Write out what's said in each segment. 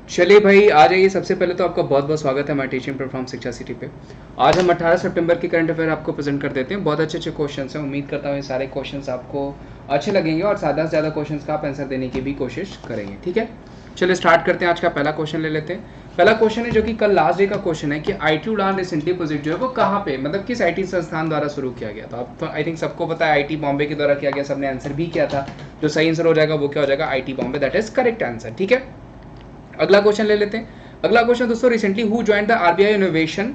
चलिए भाई आ जाइए। सबसे पहले तो आपका बहुत बहुत स्वागत है हमारे टीचिंग प्लेटफॉर्म शिक्षा सिटी पे। आज हम 18 सितंबर के करंट अफेयर आपको प्रेजेंट कर देते हैं। बहुत अच्छे अच्छे क्वेश्चंस हैं। उम्मीद करता हूँ ये सारे क्वेश्चंस आपको अच्छे लगेंगे और ज़्यादा से ज़्यादा क्वेश्चंस का आप आंसर देने की भी कोशिश करेंगे। ठीक है, चलिए स्टार्ट करते हैं। आज का पहला क्वेश्चन ले लेते हैं। पहला क्वेश्चन है जो कि कल लास्ट डे का क्वेश्चन है कि IT उड़ान रिसेंटली प्रोजेक्ट जो है वो कहाँ पे, मतलब किस IT संस्थान द्वारा शुरू किया गया। तो आप आई थिंक सबको पता है IT बॉम्बे के द्वारा किया गया। सबने आंसर भी किया था। जो सही आंसर हो जाएगा वो क्या हो जाएगा, IT Bombay. That is correct answer. ठीक है, अगला क्वेश्चन ले लेते हैं। अगला क्वेश्चन दोस्तों, recently who joined the RBI innovation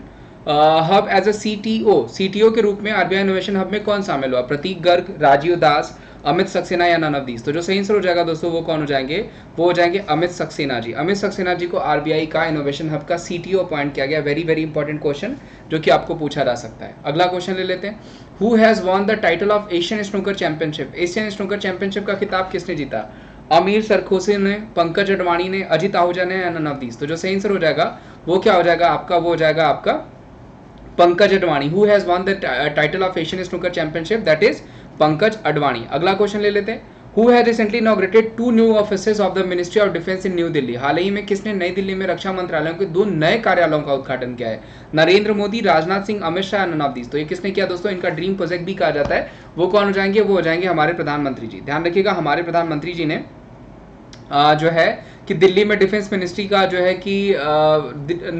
hub as a CTO के रूप में आरबीआई इनोवेशन हब में कौन शामिल हुआ? प्रतीक गर्ग, राजीव दास, अमित सक्सेना या नन ऑफ दीज। तो जो सही आंसर हो जाएगा दोस्तों वो कौन हो जाएंगे, वो हो जाएंगे अमित सक्सेना जी। अमित सक्सेना जी को आरबीआई का इनोवेशन हब का सीटीओ अपॉइंट किया गया। वेरी वेरी इंपॉर्टेंट क्वेश्चन जो कि आपको पूछा जा सकता है। अगला क्वेश्चन ले लेते हैं। Who has won the title of Asian snooker championship. Asian snooker championship का खिताब किसने जीता? अमीर सरखोसी ने, पंकज अडवाणी ने, अजित आहूजा ने या नन ऑफ दीज। तो जो सही आंसर हो जाएगा वो क्या हो जाएगा आपका, वो हो जाएगा आपका Pankaj Advani. Who has won the title of Asian snooker championship, that is Pankaj Advani. अगला क्वेश्चन ले लेते हैं। Who has recently inaugurated 2 new offices of the ministry of defence in New Delhi. हाल ही में किसने नई दिल्ली में रक्षा मंत्रालयों के 2 नए कार्यालयों का उद्घाटन किया है? Narendra Modi, Rajnath Singh, Amit Shah, none of these. तो ये किसने किया दोस्तों? इनका ड्रीम प्रोजेक्ट भी कहा जाता है। वो कौन हो जाएंगे, वो हो जाएंगे हमारे प्रधानमंत्री जी। ध्यान रखिएगा, हमारे प्रधानमंत्री जी ने जो है कि दिल्ली में डिफेंस मिनिस्ट्री का जो है कि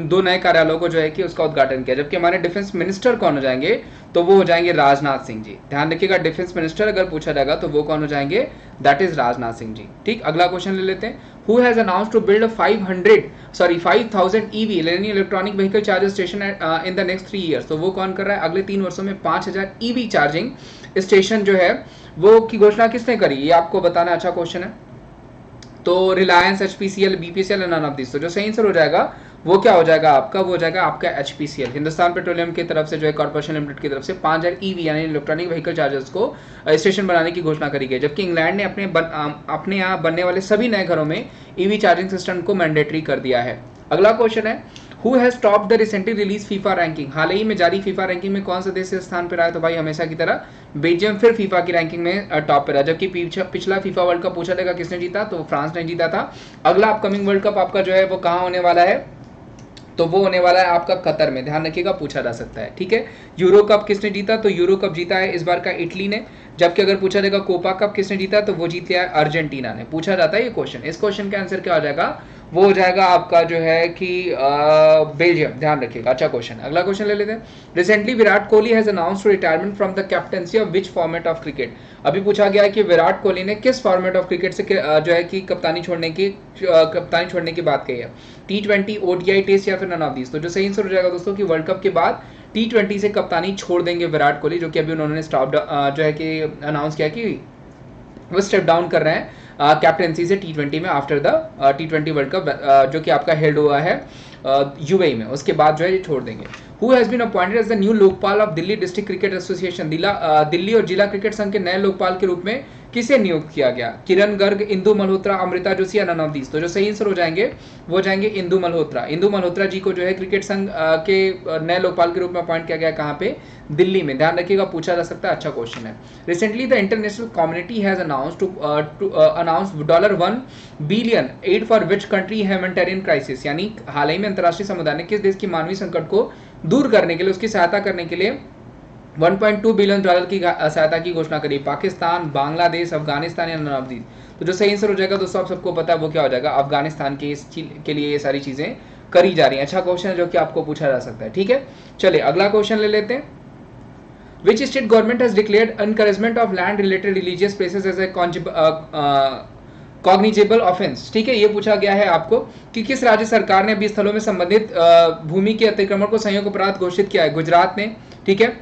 2 नए कार्यालयों को जो है कि उसका उद्घाटन किया। जबकि हमारे डिफेंस मिनिस्टर कौन हो जाएंगे, तो वो हो जाएंगे राजनाथ सिंह जी। ध्यान रखिएगा, डिफेंस मिनिस्टर अगर पूछा जाएगा तो वो कौन हो जाएंगे, दैट इज राजनाथ सिंह जी। ठीक, अगला क्वेश्चन ले लेते हैं। Who has announced to build 5,000 EV यानी electronic vehicle charger station in the next 3 years. तो वो कौन कर रहा है? अगले 3 वर्षों में 5,000 ईवी चार्जिंग स्टेशन जो है वो की घोषणा किसने करी? ये आपको बताना अच्छा क्वेश्चन है। तो Reliance, HPCL, BPCL, none of this. तो जो सही आंसर हो जाएगा वो क्या हो जाएगा आपका, वो हो जाएगा आपका एचपीसीएल, हिंदुस्तान पेट्रोलियम की तरफ से जो है कॉर्पोरेशन लिमिटेड की तरफ से 5,000 ईवी यानी इलेक्ट्रॉनिक व्हीकल चार्जर्स को स्टेशन बनाने की घोषणा करी गई। जबकि इंग्लैंड ने अपने यहाँ बनने वाले सभी नए घरों में ईवी चार्जिंग सिस्टम को मैंडेटरी कर दिया है। अगला क्वेश्चन है, who has top the recently release FIFA ranking. हाल ही में जारी फीफा रैंकिंग में कौन सा देश से स्थान पर आया? तो भाई हमेशा की तरह बेल्जियम फिर फीफा की रैंकिंग में टॉप पर है। जबकि पिछला फीफा वर्ल्ड कप पूछा जाएगा किसने जीता, तो फ्रांस ने जीता था। अगला अपकमिंग वर्ल्ड कप आपका जो है वो कहाँ होने वाला है, तो वो होने वाला है आपका कतर में। ध्यान रखिएगा, पूछा जा सकता है। ठीक है, यूरो कप किसने जीता? तो यूरो कप जीता है इस बार का इटली ने। जबकि अगर पूछा जाएगा कोपा कप किसने जीता, तो वो जीत लिया है अर्जेंटीना ने। पूछा जाता है ये क्वेश्चन। इस क्वेश्चन का आंसर क्या हो जाएगा, वो हो जाएगा आपका जो है कि बेल्जियम। ध्यान रखिएगा, अच्छा क्वेश्चन। अगला क्वेश्चन ले लेते हैं। Recently Virat Kohli has announced retirement from the captaincy of which format of cricket. अभी पूछा गया है कि विराट कोहली ने किस फॉर्मेट ऑफ क्रिकेट से जो है कि कप्तानी छोड़ने की बात कही है? T20, ODI, टेस्ट या फिर नन ऑफ दीज। तो जो सही आंसर हो जाएगा दोस्तों कि वर्ल्ड कप के बाद T20 से कप्तानी छोड़ देंगे विराट कोहली, जो कि अभी उन्होंने स्टॉप जो है कि अनाउंस किया कि वो स्टेप डाउन कर रहे हैं कैप्टेंसी से T20 में after the T20 world cup जो कि आपका हेल्ड हुआ है यूएई में। उसके बाद जो है ये छोड़ देंगे। Who has been appointed as the new Lokpal of Delhi district cricket association. Delhi और जिला क्रिकेट संघ के नए लोकपाल के रूप में किसे नियुक्त किया गया? किरण गर्ग, इंदु मल्होत्रा, अमृता जोशी या नन ऑफ दीज। तो जो सही आंसर हो जाएंगे वो जाएंगे इंदु मल्होत्रा। इंदु मल्होत्रा जी को जो है क्रिकेट संघ के नए लोकपाल के रूप में अपॉइंट किया गया। कहाँ पे? दिल्ली में। ध्यान रखिएगा, पूछा जा सकता है, अच्छा क्वेश्चन है। Recently the international community has announce $1 billion aid for which country humanitarian crisis. यानी हाल ही में अंतर्राष्ट्रीय समुदाय ने किस देश की मानवीय संकट को दूर करने के लिए, उसकी सहायता करने के लिए $1.2 बिलियन की सहायता की घोषणा करी? पाकिस्तान, बांग्लादेश, अफगानिस्तान या नन ऑफ दीज। तो जो सही आंसर हो जाएगा दोस्तों आप सबको पता है वो क्या हो जाएगा, अफगानिस्तान के लिए ये सारी चीजें करी जा रही हैं। अच्छा क्वेश्चन है जो कि आपको पूछा जा सकता है। ठीक है, चलिए अगला क्वेश्चन ले लेते हैं। Which state government has declared encouragement of land related religious places as a cognizable offence. ठीक है, ये पूछा गया है आपको कि किस राज्य सरकार ने भी स्थलों में संबंधित भूमि के अतिक्रमण को संयोग अपराध घोषित किया है? गुजरात ने। ठीक है,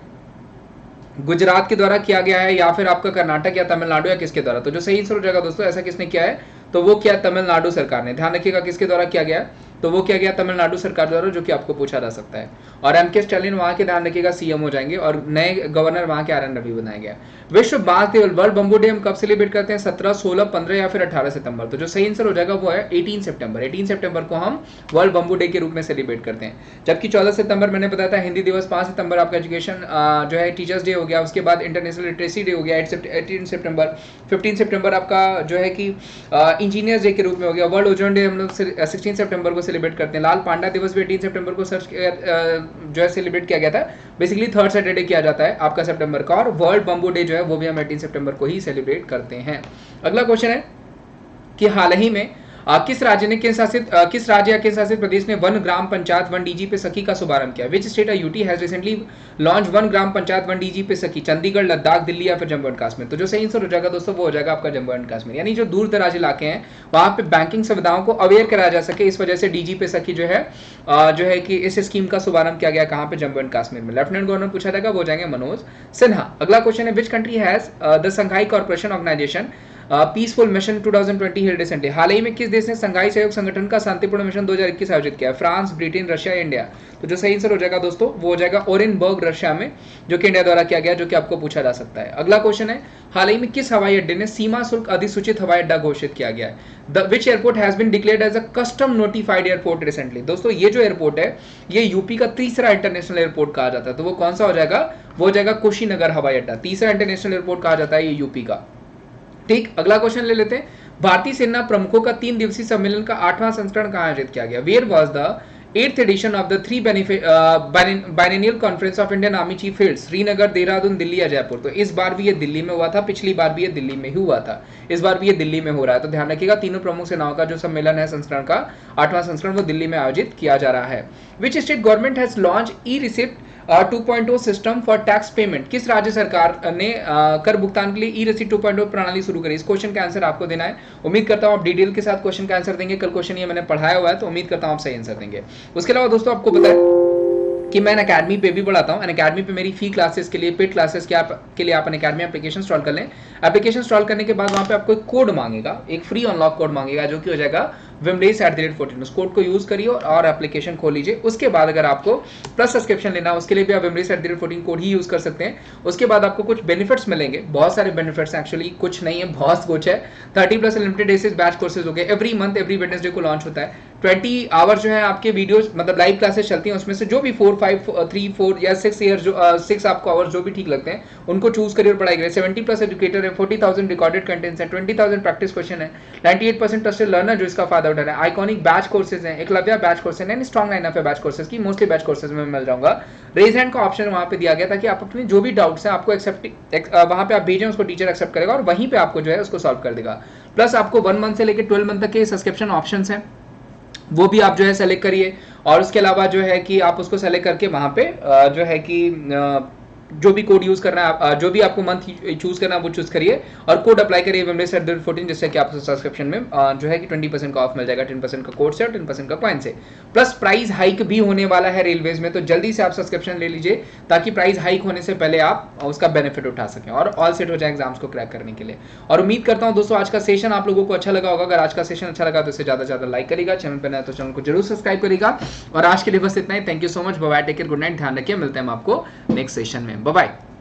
गुजरात के द्वारा किया गया है या फिर आपका कर्नाटक या तमिलनाडु या किसके द्वारा? तो जो सही आंसर हो जाएगा दोस्तों ऐसा किसने किया है, तो वो क्या, तमिलनाडु सरकार ने। ध्यान रखिएगा किसके द्वारा किया गया है, तो वो किया गया तमिलनाडु सरकार द्वारा, जो कि आपको पूछा जा सकता है। और एम.के. स्टालिन वहाँ के ध्यान रखिएगा सीएम हो जाएंगे और नए गवर्नर वहाँ के आर.एन. रवि बनाया गया। विश्व बांस दिवस वर्ल्ड बम्बू डे हम कब सेलिब्रेट करते हैं? 17, 16, 15 या फिर 18 सितंबर। तो जो सही आंसर हो जाएगा वो है 18 सितंबर। 18 सितंबर को हम वर्ल्ड बम्बू डे के रूप में सेलिब्रेट करते हैं। जबकि 14 सितंबर मैंने बताया था हिंदी दिवस, 5 सितंबर आपका एजुकेशन जो है टीचर्स डे हो गया, उसके बाद इंटरनेशनल लिटरेसी डे हो गया 18 सितंबर। 15 सितंबर आपका जो है कि इंजीनियर्स डे के रूप में हो गया। वर्ल्ड ओजोन डे हम लोग 16 सितंबर को सेलिब्रेट करते हैं। लाल पांडा दिवस भी 18 सितंबर को जो है सेलिब्रेट किया गया था। बेसिकली थर्ड सैटरडे किया जाता है आपका सितंबर का। और वर्ल्ड बम्बू डे जो है वो भी हम 18 सितंबर को ही सेलिब्रेट करते हैं। अगला क्वेश्चन है कि हाल ही में किस राज्य या केंद्र शासित प्रदेश ने one gram panchayat one DGP सखी का शुभारंभ किया? Which state UT has recently launch one gram panchayat one DGP सखी? चंडीगढ़, लद्दाख, दिल्ली या फिर जम्मू एंड कश्मीर? तो जो सही आंसर हो जाएगा दोस्तों वो हो जाएगा आपका जम्मू एंड कश्मीर। यानी जो दूर दराज इलाके हैं वहां पे बैंकिंग सुविधाओं को अवेयर कराया जा सके, इस वजह से डीजीपी सखी जो है कि इस स्कीम का शुभारंभ किया गया। कहां पे? जम्मू एंड कश्मीर में। लेफ्टिनेंट गवर्नर पूछा जाएगा, वो जाएंगे मनोज सिन्हा। अगला क्वेश्चन है which country has the Shanghai corporation organisation peaceful mission 2020 held recently? हाल ही में किस देश ने संघाई सहयोग संगठन का शांतिपूर्ण मिशन 2021 आयोजित किया? France, Britain, Russia, India? तो जो सही आंसर हो जाएगा दोस्तों वो हो जाएगा ओरेनबर्ग, रशिया में, जो कि इंडिया द्वारा किया गया, जो कि आपको पूछा जा सकता है। अगला क्वेश्चन है हाल ही में किस हवाई अड्डे ने सीमा शुल्क अधिसूचित हवाई अड्डा घोषित किया गया है? Which airport has been declared as a custom notified airport recently? दोस्तों ये जो एयरपोर्ट है ये यूपी का तीसरा इंटरनेशनल एयरपोर्ट कहा जाता है। तो वो कौन सा हो जाएगा? वो हो जाएगा कुशीनगर हवाई अड्डा। तीसरा इंटरनेशनल एयरपोर्ट कहा जाता है ये यूपी का। ठीक, अगला क्वेश्चन ले लेते हैं। भारतीय सेना प्रमुखों का 3 दिवसीय सम्मेलन का 8वां संस्करण कहां आयोजित किया गया? Where was the 8th edition of the 3 biennial conference of Indian army chief fields? Srinagar, Dehradun, Delhi या जयपुर? तो इस बार भी ये दिल्ली में हुआ था, पिछली बार भी ये दिल्ली में ही हुआ था, इस बार भी ये दिल्ली में हो रहा है। तो ध्यान रखिएगा तीनों प्रमुख सेनाओं का जो सम्मेलन है संस्करण का 8वां संस्करण वो दिल्ली में आयोजित किया जा रहा है। Which state government has launch E receipt 2.0 system for tax payment? किस राज्य सरकार ने कर भुगतान के लिए ई रिसिप्ट 2.0 प्रणाली शुरू करी? इस क्वेश्चन का आंसर आपको देना है। उम्मीद करता हूं आप डिटेल के साथ क्वेश्चन का आंसर देंगे। कल क्वेश्चन ये मैंने पढ़ाया हुआ है तो उम्मीद करता हूं आप सही आंसर देंगे। उसके अलावा दोस्तों आपको बताएं कि मैं अकेडमी पे भी पढ़ाता हूँ। अकेडमी पे मेरी फ्री क्लासेस के लिए, पेड क्लासेस के लिए आप अकेडमी एप्लीकेशन इंस्टॉल कर लें। एप्लीकेशन इंस्टॉल करने के बाद वहाँ पे आपको एक कोड मांगेगा, एक फ्री अनलॉक कोड मांगेगा, जो कि हो जाएगा wimrace@14। उस कोड को यूज करिए और एप्लीकेशन खोल लीजिए। उसके बाद अगर आपको प्लस सब्सक्रिप्शन लेना है उसके लिए भी आप wimrace@14 कोड ही यूज कर सकते हैं। उसके बाद आपको कुछ बेनिफिट्स मिलेंगे, बहुत सारे बेनिफिट्स एक्चुअली, कुछ नहीं है बहुत कुछ है। 30+ अनलिमिटेड डेज बैच कोर्सेज हो गए, एवरी मंथ एवरी वेडनेसडे को लॉन्च होता है। 20 आवर जो है आपके वीडियोस मतलब लाइव क्लासेस चलती हैं, उसमें से जो भी 4, 5, 3, 4 या 6 ईयर जो 6 आपको आवर्स जो भी ठीक लगते हैं उनको चूज करिए और पढ़ाई करिए। 70+ एजुकेटर है, 40,000 रिकॉर्डेड कंटेंट्स है, 20,000 प्रैक्टिस क्वेश्चन है, 98% ट्रस्टेड लर्नर जो इसका फायदा उठा रहे हैं। आइकॉनिक बैच कोर्सेज हैं, एकलव्य बैच कोर्सेज है, स्ट्रॉन्ग लाइनअप है बैच कोर्सेज की। मोस्टली बैच कोर्सेज में मिल जाऊंगा। रेज हैंड का ऑप्शन वहां पे दिया गया ताकि आप अपने जो भी डाउट्स हैं आपको वहां पे आप भेजें, उसको टीचर एक्सेप्ट करेगा और वहीं पे आपको जो है उसको सॉल्व कर देगा। प्लस आपको 1 मंथ से लेकर 12 मंथ तक के सब्सक्रिप्शन ऑप्शंस हैं, वो भी आप जो है सेलेक्ट करिए। और उसके अलावा जो है कि आप उसको सेलेक्ट करके वहां पे जो है कि जो भी कोड यूज करना है, जो भी आपको मंथ चूज करना है वो चूज करिए और कोड अप्लाई करिए wimrace@14, जिससे कि आपको सब्सक्रिप्शन में जो है कि 20% का ऑफ मिल जाएगा, 10% का कोड से और 10% का कॉइन से। प्लस प्राइस हाइक भी होने वाला है रेलवेज में, तो जल्दी से आप सब्सक्रिप्शन ले लीजिए ताकि प्राइस हाइक होने से पहले आप उसका बेनिफिट उठा सकें और ऑल सेट हो जाए एग्जाम्स को क्रैक करने के लिए। और उम्मीद करता हूं दोस्तों आज का सेशन आप लोगों को अच्छा लगा होगा। अगर आज का सेशन अच्छा लगा तो इसे ज्यादा से ज्यादा लाइक करेगा, चैनल पर नया तो चैनल को जरूर सब्सक्राइब करेगा। और आज के लिए बस इतना ही। Thank you so much, bye bye, take care, good night, ध्यान रखिए, मिलते हैं हम आपको नेक्स्ट सेशन में। Bye bye.